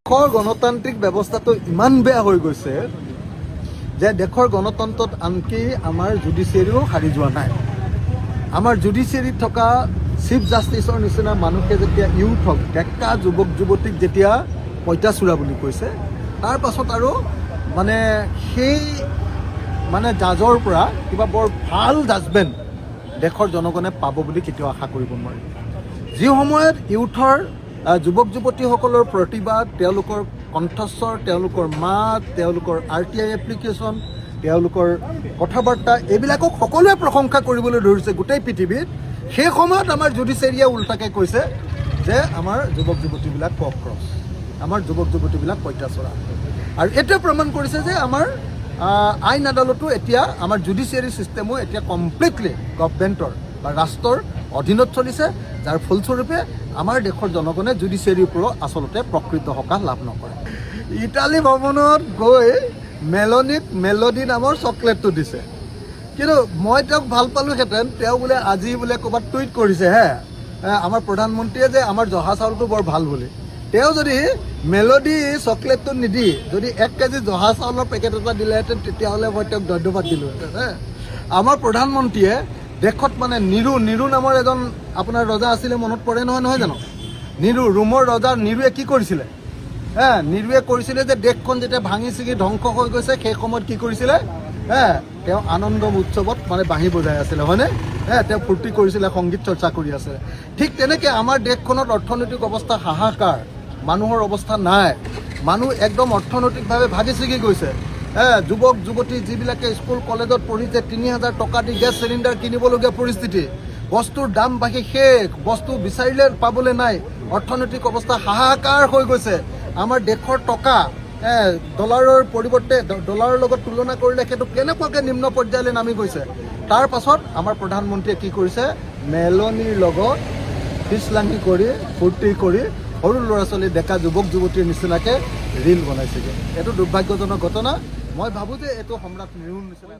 দেশৰ গণতান্ত্ৰিক ব্যৱস্থাটো ইমান বেয়া হৈ গৈছে যে দেশৰ গণতন্ত্ৰত আনকি আমাৰ জুডিচিয়াৰীও হাৰি যোৱা নাই। আমাৰ জুডিচিয়াৰীত থকা চিফ জাষ্টিছৰ নিচিনা মানুহে যেতিয়া ইউথক ডেকা যুৱক যুৱতীক যেতিয়া পঁইতাচোৰা বুলি কৈছে, তাৰ পাছত আৰু সেই জাজৰ পৰা কিবা বৰ ভাল জাজমেণ্ট দেশৰ জনগণে পাব বুলি কেতিয়াও আশা কৰিব নোৱাৰি। যি সময়ত ইউথৰ যুৱক যুৱতীসকলৰ প্ৰতিবাদ, তেওঁলোকৰ কণ্ঠস্বৰ, তেওঁলোকৰ মাত, তেওঁলোকৰ RTI এপ্লিকেশ্যন, তেওঁলোকৰ কথা বাৰ্তা এইবিলাকক সকলোৱে প্ৰশংসা কৰিবলৈ ধৰিছে গোটেই পৃথিৱীত, সেই সময়ত আমাৰ জুডিচিয়াৰীয়ে উল্টাকৈ কৈছে যে আমাৰ যুৱক যুৱতীবিলাক কক্ৰচ, আমাৰ যুৱক যুৱতীবিলাক পঁইতাচোৰা। আৰু এইটোৱে প্ৰমাণ কৰিছে যে আমাৰ আইন আদালতো এতিয়া, আমাৰ জুডিচিয়াৰী ছিষ্টেমো এতিয়া কমপ্লিটলি গভৰ্ণমেণ্টৰ বা ৰাষ্ট্ৰৰ অধীনত চলিছে, যাৰ ফলস্বৰূপে আমাৰ দেশৰ জনগণে জুডিচিয়াৰীৰ ওপৰত আচলতে প্ৰকৃত সকাহ লাভ নকৰে। ইটালী ভ্ৰমণত গৈ মেলোডি নামৰ চকলেটটো দিছে, কিন্তু মই তেওঁক ভাল পালোহেঁতেন, তেওঁ বোলে আজি বোলে ক'ৰবাত টুইট কৰিছে আমাৰ প্ৰধানমন্ত্ৰীয়ে যে আমাৰ জহা চাউলটো বৰ ভাল বুলি। তেওঁ যদি মেলোডি চকলেটটো নিদি যদি 1 কেজি জহা চাউলৰ পেকেট এটা দিলেহেঁতেন, তেতিয়াহ'লে মই তেওঁক ধন্যবাদ দিলোহেঁতেন। আমাৰ প্ৰধানমন্ত্ৰীয়ে দেশত নিৰু নামৰ এজন আপোনাৰ ৰজা আছিলে, মনত পৰে নহয় জানো? ৰোমৰ ৰজা নিৰুৱে কি কৰিছিলে? নিৰুৱে কৰিছিলে যে দেশখন যেতিয়া ভাঙি ছিঙি ধ্বংস হৈ গৈছে, সেই সময়ত কি কৰিছিলে? তেওঁ আনন্দ উৎসৱত বাঁহী বজাই আছিলে, হয়নে? তেওঁ ফূৰ্তি কৰিছিলে, সংগীত চৰ্চা কৰি আছিলে। ঠিক তেনেকৈ আমাৰ দেশখনত অৰ্থনৈতিক অৱস্থা হাহাকাৰ, মানুহৰ অৱস্থা নাই, মানুহ একদম অৰ্থনৈতিকভাৱে ভাগি ছিগি গৈছে। যুৱক যুৱতী যিবিলাকে স্কুল কলেজত পঢ়িছে, 3000 টকা দি গেছ চিলিণ্ডাৰ কিনিবলগীয়া পৰিস্থিতি, বস্তুৰ দাম বাঢ়ি শেষ, বস্তু বিচাৰিলে পাবলৈ নাই, অৰ্থনৈতিক অৱস্থা হাহাকাৰ হৈ গৈছে। আমাৰ দেশৰ টকা ডলাৰৰ পৰিৱৰ্তে ডলাৰৰ লগত তুলনা কৰিলে সেইটো কেনেকুৱাকৈ নিম্ন পৰ্যায়লৈ নামি গৈছে। তাৰ পাছত আমাৰ প্ৰধানমন্ত্ৰীয়ে কি কৰিছে? মেলনিৰ লগত ফিচলাঙি কৰি ফূৰ্তি কৰি সৰু ল'ৰা ছোৱালী, ডেকা যুৱক যুৱতীৰ নিচিনাকৈ ৰীল বনাইছেগৈ। এইটো দুৰ্ভাগ্যজনক ঘটনা। মই ভাবোঁ যে এইটো সম্ৰাট নিৰুৰ নিচিনা